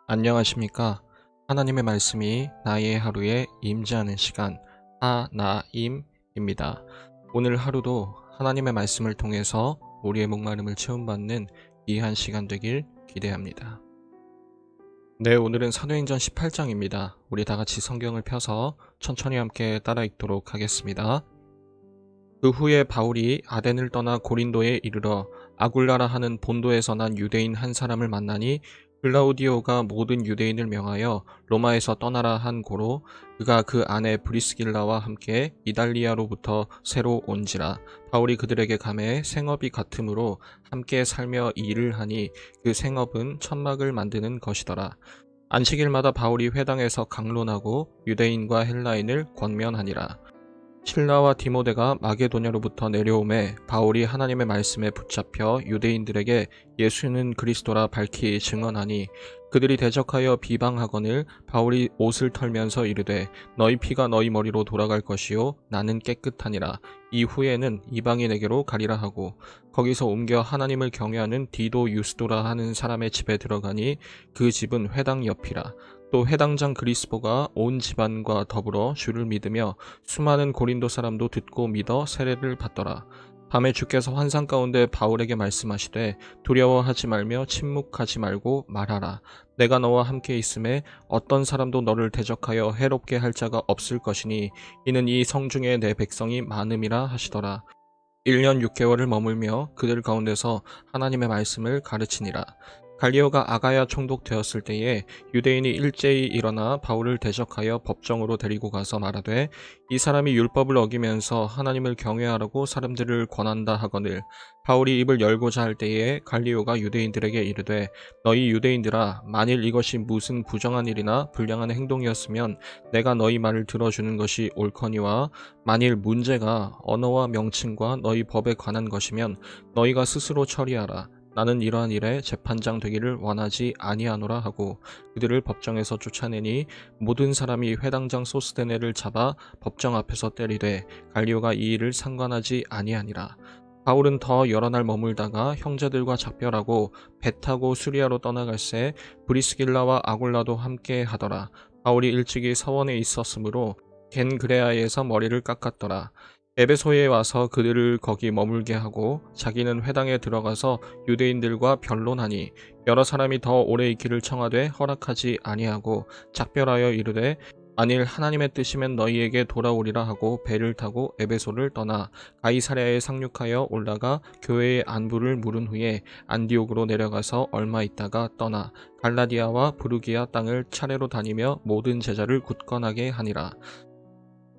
안녕하십니까? 하나님의 말씀이 나의 하루에 임재하는 시간, 하나임입니다. 오늘 하루도 하나님의 말씀을 통해서 우리의 목마름을 채움받는 귀한 시간 되길 기대합니다. 네, 오늘은 사도행전 18장입니다. 우리 다 같이 성경을 펴서 천천히 함께 따라 읽도록 하겠습니다. 그 후에 바울이 아덴을 떠나 고린도에 이르러 아굴라라 하는 본도에서 난 유대인 한 사람을 만나니 글라우디오가 모든 유대인을 명하여 로마에서 떠나라 한 고로 그가 그 아내 브리스길라와 함께 이달리아로부터 새로 온지라. 바울이 그들에게 감해 생업이 같으므로 함께 살며 일을 하니 그 생업은 천막을 만드는 것이더라. 안식일마다 바울이 회당에서 강론하고 유대인과 헬라인을 권면하니라. 실라와 디모데가 마게도냐로부터 내려오매 바울이 하나님의 말씀에 붙잡혀 유대인들에게 예수는 그리스도라 밝히 증언하니 그들이 대적하여 비방하거늘 바울이 옷을 털면서 이르되 너희 피가 너희 머리로 돌아갈 것이요 나는 깨끗하니라. 이후에는 이방인에게로 가리라 하고 거기서 옮겨 하나님을 경외하는 디도 유스도라 하는 사람의 집에 들어가니 그 집은 회당 옆이라. 또 회당장 그리스보가 온 집안과 더불어 주를 믿으며 수많은 고린도 사람도 듣고 믿어 세례를 받더라. 밤에 주께서 환상 가운데 바울에게 말씀하시되 두려워하지 말며 침묵하지 말고 말하라. 내가 너와 함께 있음에 어떤 사람도 너를 대적하여 해롭게 할 자가 없을 것이니 이는 이 성중에 내 백성이 많음이라 하시더라. 1년 6개월을 머물며 그들 가운데서 하나님의 말씀을 가르치니라. 갈리오가 아가야 총독되었을 때에 유대인이 일제히 일어나 바울을 대적하여 법정으로 데리고 가서 말하되 이 사람이 율법을 어기면서 하나님을 경외하라고 사람들을 권한다 하거늘 바울이 입을 열고자 할 때에 갈리오가 유대인들에게 이르되 너희 유대인들아 만일 이것이 무슨 부정한 일이나 불량한 행동이었으면 내가 너희 말을 들어주는 것이 옳거니와 만일 문제가 언어와 명칭과 너희 법에 관한 것이면 너희가 스스로 처리하라. 나는 이러한 일에 재판장 되기를 원하지 아니하노라 하고 그들을 법정에서 쫓아내니 모든 사람이 회당장 소스데네를 잡아 법정 앞에서 때리되 갈리오가 이 일을 상관하지 아니하니라. 바울은 더 여러 날 머물다가 형제들과 작별하고 배 타고 수리아로 떠나갈새 브리스길라와 아굴라도 함께 하더라. 바울이 일찍이 서원에 있었으므로 겐그레아에서 머리를 깎았더라. 에베소에 와서 그들을 거기 머물게 하고 자기는 회당에 들어가서 유대인들과 변론하니 여러 사람이 더 오래 있기를 청하되 허락하지 아니하고 작별하여 이르되 만일 하나님의 뜻이면 너희에게 돌아오리라 하고 배를 타고 에베소를 떠나 가이사랴에 상륙하여 올라가 교회의 안부를 물은 후에 안디옥으로 내려가서 얼마 있다가 떠나 갈라디아와 부르기아 땅을 차례로 다니며 모든 제자를 굳건하게 하니라.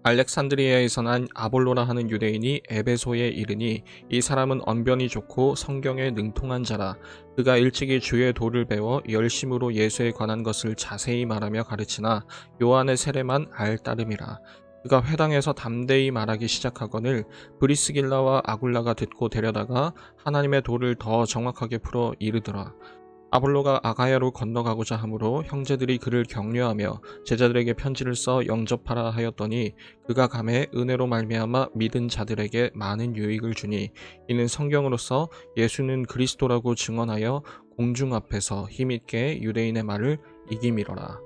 알렉산드리아에서 난 아볼로라 하는 유대인이 에베소에 이르니 이 사람은 언변이 좋고 성경에 능통한 자라. 그가 일찍이 주의 도를 배워 열심으로 예수에 관한 것을 자세히 말하며 가르치나 요한의 세례만 알 따름이라. 그가 회당에서 담대히 말하기 시작하거늘 브리스길라와 아굴라가 듣고 데려다가 하나님의 도를 더 정확하게 풀어 이르더라. 아볼로가 아가야로 건너가고자 하므로 형제들이 그를 격려하며 제자들에게 편지를 써 영접하라 하였더니 그가 감해 은혜로 말미암아 믿은 자들에게 많은 유익을 주니 이는 성경으로서 예수는 그리스도라고 증언하여 공중 앞에서 힘있게 유대인의 말을 이기미러라.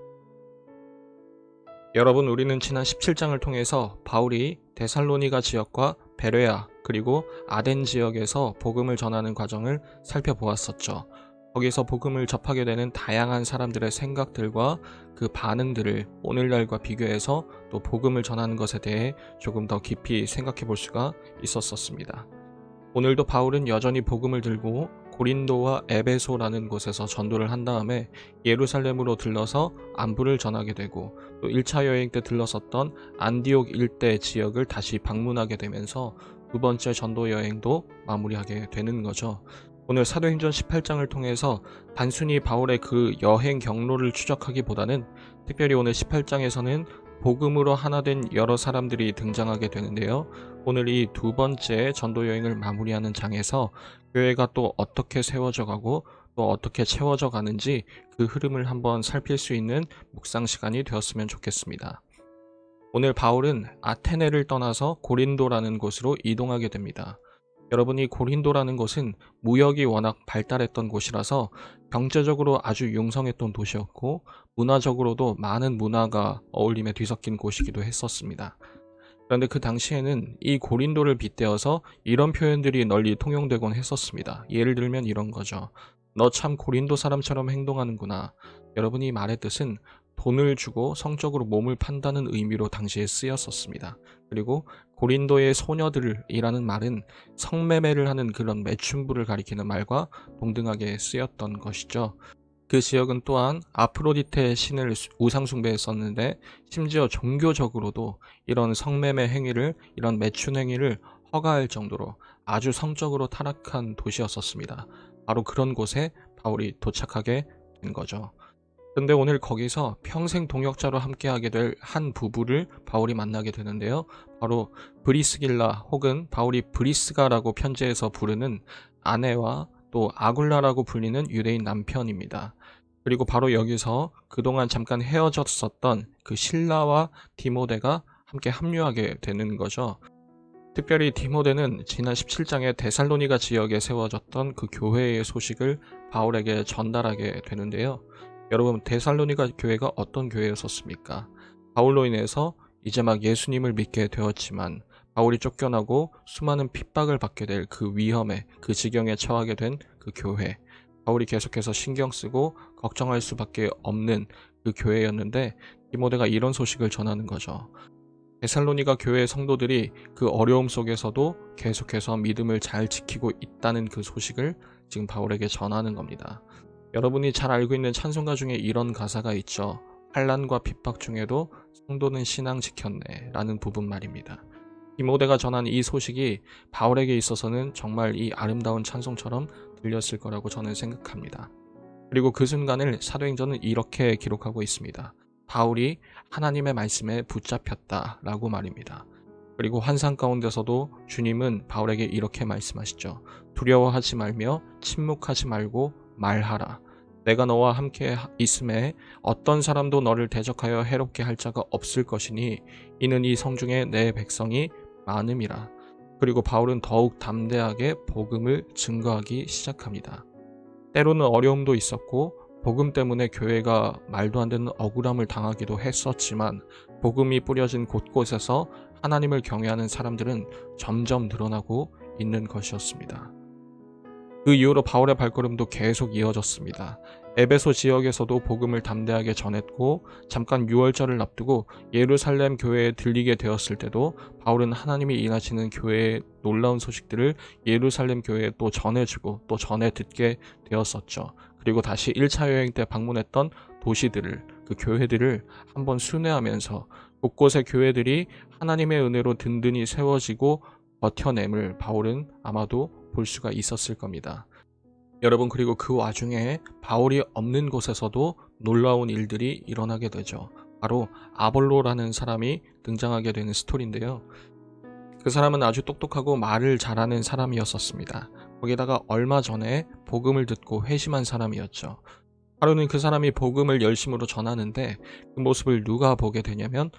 여러분, 우리는 지난 17장을 통해서 바울이 데살로니가 지역과 베레아 그리고 아덴 지역에서 복음을 전하는 과정을 살펴보았었죠. 거기서 복음을 접하게 되는 다양한 사람들의 생각들과 그 반응들을 오늘날과 비교해서 또 복음을 전하는 것에 대해 조금 더 깊이 생각해 볼 수가 있었습니다. 오늘도 바울은 여전히 복음을 들고 고린도와 에베소라는 곳에서 전도를 한 다음에 예루살렘으로 들러서 안부를 전하게 되고 또 1차 여행 때 들렀었던 안디옥 일대 지역을 다시 방문하게 되면서 두 번째 전도 여행도 마무리하게 되는 거죠. 오늘 사도행전 18장을 통해서 단순히 바울의 그 여행 경로를 추적하기보다는 특별히 오늘 18장에서는 복음으로 하나 된 여러 사람들이 등장하게 되는데요. 오늘 이 두 번째 전도 여행을 마무리하는 장에서 교회가 또 어떻게 세워져 가고 또 어떻게 채워져 가는지 그 흐름을 한번 살필 수 있는 묵상 시간이 되었으면 좋겠습니다. 오늘 바울은 아테네를 떠나서 고린도라는 곳으로 이동하게 됩니다. 여러분이 고린도라는 곳은 무역이 워낙 발달했던 곳이라서 경제적으로 아주 융성했던 도시였고 문화적으로도 많은 문화가 어울림에 뒤섞인 곳이기도 했었습니다. 그런데 그 당시에는 이 고린도를 빗대어서 이런 표현들이 널리 통용되곤 했었습니다. 예를 들면 이런 거죠. 너 참 고린도 사람처럼 행동하는구나. 여러분이 이 말의 뜻은 돈을 주고 성적으로 몸을 판다는 의미로 당시에 쓰였었습니다. 그리고 고린도의 소녀들이라는 말은 성매매를 하는 그런 매춘부를 가리키는 말과 동등하게 쓰였던 것이죠. 그 지역은 또한 아프로디테 신을 우상 숭배했었는데 심지어 종교적으로도 이런 성매매 행위를, 이런 매춘 행위를 허가할 정도로 아주 성적으로 타락한 도시였었습니다. 바로 그런 곳에 바울이 도착하게 된 거죠. 근데 오늘 거기서 평생 동역자로 함께하게 될 한 부부를 바울이 만나게 되는데요. 바로 브리스길라 혹은 바울이 브리스가라고 편지에서 부르는 아내와 또 아굴라라고 불리는 유대인 남편입니다. 그리고 바로 여기서 그동안 잠깐 헤어졌었던 그 실라와 디모데가 함께 합류하게 되는 거죠. 특별히 디모데는 지난 17장에 데살로니가 지역에 세워졌던 그 교회의 소식을 바울에게 전달하게 되는데요. 여러분, 데살로니가 교회가 어떤 교회였었습니까? 바울로 인해서 이제 막 예수님을 믿게 되었지만 바울이 쫓겨나고 수많은 핍박을 받게 될 그 위험에, 그 지경에 처하게 된 그 교회, 바울이 계속해서 신경 쓰고 걱정할 수밖에 없는 그 교회였는데 디모데가 이런 소식을 전하는 거죠. 데살로니가 교회의 성도들이 그 어려움 속에서도 계속해서 믿음을 잘 지키고 있다는 그 소식을 지금 바울에게 전하는 겁니다. 여러분이 잘 알고 있는 찬송가 중에 이런 가사가 있죠. 환난과 핍박 중에도 성도는 신앙 지켰네 라는 부분 말입니다. 디모데가 전한 이 소식이 바울에게 있어서는 정말 이 아름다운 찬송처럼 들렸을 거라고 저는 생각합니다. 그리고 그 순간을 사도행전은 이렇게 기록하고 있습니다. 바울이 하나님의 말씀에 붙잡혔다 라고 말입니다. 그리고 환상 가운데서도 주님은 바울에게 이렇게 말씀하시죠. 두려워하지 말며 침묵하지 말고 말하라. 내가 너와 함께 있음에 어떤 사람도 너를 대적하여 해롭게 할 자가 없을 것이니 이는 이 성중에 내 백성이 많음이라. 그리고 바울은 더욱 담대하게 복음을 증거하기 시작합니다. 때로는 어려움도 있었고 복음 때문에 교회가 말도 안 되는 억울함을 당하기도 했었지만 복음이 뿌려진 곳곳에서 하나님을 경외하는 사람들은 점점 늘어나고 있는 것이었습니다. 그 이후로 바울의 발걸음도 계속 이어졌습니다. 에베소 지역에서도 복음을 담대하게 전했고 잠깐 유월절을 앞두고 예루살렘 교회에 들리게 되었을 때도 바울은 하나님이 일하시는 교회의 놀라운 소식들을 예루살렘 교회에 또 전해주고 또 전해 듣게 되었었죠. 그리고 다시 1차 여행 때 방문했던 도시들을, 그 교회들을 한번 순회하면서 곳곳의 교회들이 하나님의 은혜로 든든히 세워지고 버텨냄을 바울은 아마도 볼 수가 있었을 겁니다. 여러분, 그리고 그 와중에 바울이 없는 곳에서도 놀라운 일들이 일어나게 되죠. 바로 아볼로라는 사람이 등장하게 되는 스토리인데요. 그 사람은 아주 똑똑하고 말을 잘하는 사람이었었습니다. 거기다가 얼마 전에 복음을 듣고 회심한 사람이었죠. 하루는 그 사람이 복음을 열심으로 전하는데 그 모습을 누가 보게 되냐면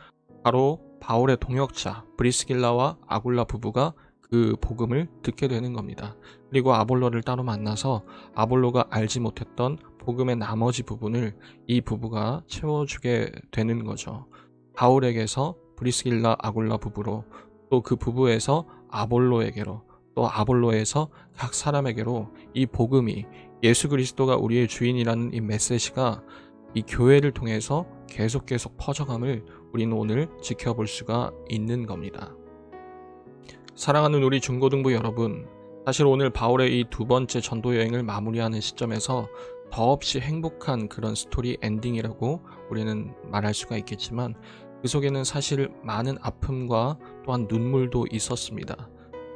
바로 바울의 동역자 브리스길라와 아굴라 부부가 그 복음을 듣게 되는 겁니다. 그리고 아볼로를 따로 만나서 아볼로가 알지 못했던 복음의 나머지 부분을 이 부부가 채워주게 되는 거죠. 바울에게서 브리스길라 아굴라 부부로, 또 그 부부에서 아볼로에게로, 또 아볼로에서 각 사람에게로 이 복음이, 예수 그리스도가 우리의 주인이라는 이 메시지가 이 교회를 통해서 계속 퍼져감을 우리는 오늘 지켜볼 수가 있는 겁니다. 사랑하는 우리 중고등부 여러분, 사실 오늘 바울의 이 두 번째 전도 여행을 마무리하는 시점에서 더없이 행복한 그런 스토리 엔딩이라고 우리는 말할 수가 있겠지만 그 속에는 사실 많은 아픔과 또한 눈물도 있었습니다.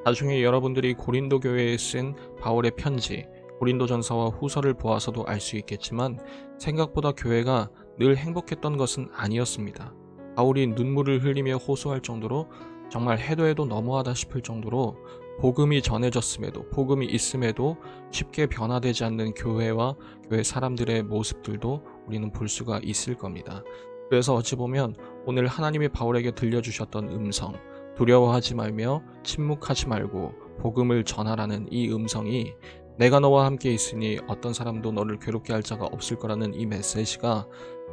나중에 여러분들이 고린도 교회에 쓴 바울의 편지, 고린도전서와 후서를 보아서도 알 수 있겠지만 생각보다 교회가 늘 행복했던 것은 아니었습니다. 바울이 눈물을 흘리며 호소할 정도로, 정말 해도 너무하다 싶을 정도로 복음이 전해졌음에도, 복음이 있음에도 쉽게 변화되지 않는 교회와 교회 사람들의 모습들도 우리는 볼 수가 있을 겁니다. 그래서 어찌 보면 오늘 하나님이 바울에게 들려주셨던 음성, 두려워하지 말며 침묵하지 말고 복음을 전하라는 이 음성이 내가 너와 함께 있으니 어떤 사람도 너를 괴롭게 할 자가 없을 거라는 이 메시지가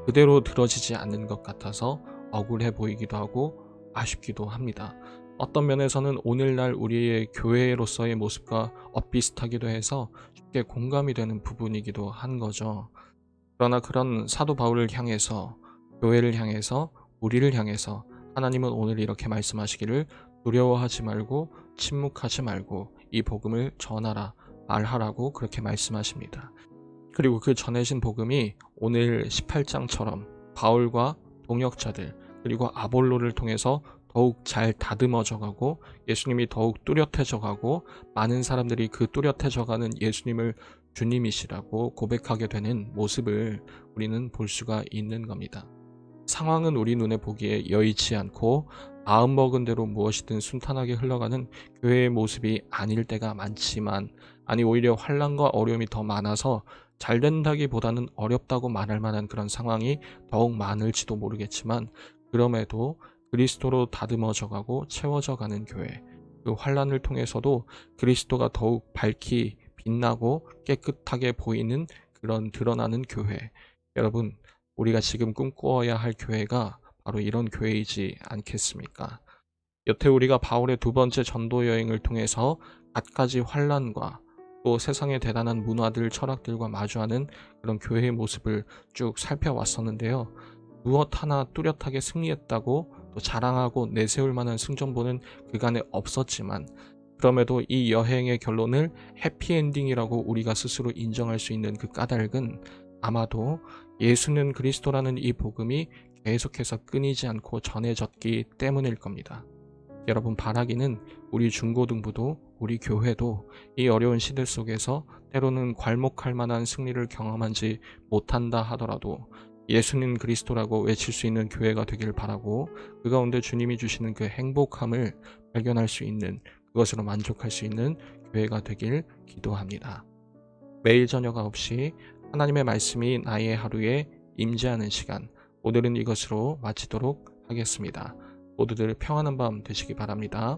그대로 들어지지 않는 것 같아서 억울해 보이기도 하고 아쉽기도 합니다. 어떤 면에서는 오늘날 우리의 교회로서의 모습과 엇비슷하기도 해서 쉽게 공감이 되는 부분이기도 한 거죠. 그러나 그런 사도 바울을 향해서, 교회를 향해서, 우리를 향해서 하나님은 오늘 이렇게 말씀하시기를 두려워하지 말고 침묵하지 말고 이 복음을 전하라, 말하라고 그렇게 말씀하십니다. 그리고 그 전해진 복음이 오늘 18장처럼 바울과 동역자들 그리고 아볼로를 통해서 더욱 잘 다듬어져 가고 예수님이 더욱 뚜렷해져 가고 많은 사람들이 그 뚜렷해져 가는 예수님을 주님이시라고 고백하게 되는 모습을 우리는 볼 수가 있는 겁니다. 상황은 우리 눈에 보기에 여의치 않고 마음먹은 대로 무엇이든 순탄하게 흘러가는 교회의 모습이 아닐 때가 많지만, 아니 오히려 환난과 어려움이 더 많아서 잘 된다기보다는 어렵다고 말할 만한 그런 상황이 더욱 많을지도 모르겠지만, 그럼에도 그리스도로 다듬어져 가고 채워져 가는 교회, 그 환난을 통해서도 그리스도가 더욱 밝히 빛나고 깨끗하게 보이는 그런 드러나는 교회, 여러분 우리가 지금 꿈꾸어야 할 교회가 바로 이런 교회이지 않겠습니까? 여태 우리가 바울의 두 번째 전도 여행을 통해서 갖가지 환난과 또 세상의 대단한 문화들, 철학들과 마주하는 그런 교회의 모습을 쭉 살펴왔었는데요. 무엇 하나 뚜렷하게 승리했다고 또 자랑하고 내세울 만한 승전보는 그간에 없었지만, 그럼에도 이 여행의 결론을 해피엔딩이라고 우리가 스스로 인정할 수 있는 그 까닭은 아마도 예수는 그리스도라는 이 복음이 계속해서 끊이지 않고 전해졌기 때문일 겁니다. 여러분, 바라기는 우리 중고등부도 우리 교회도 이 어려운 시대 속에서 때로는 괄목할 만한 승리를 경험하지 못한다 하더라도 예수는 그리스도라고 외칠 수 있는 교회가 되길 바라고, 그 가운데 주님이 주시는 그 행복함을 발견할 수 있는, 그것으로 만족할 수 있는 교회가 되길 기도합니다. 매일 저녁 9시 하나님의 말씀이 나의 하루에 임재하는 시간, 오늘은 이것으로 마치도록 하겠습니다. 모두들 평안한 밤 되시기 바랍니다.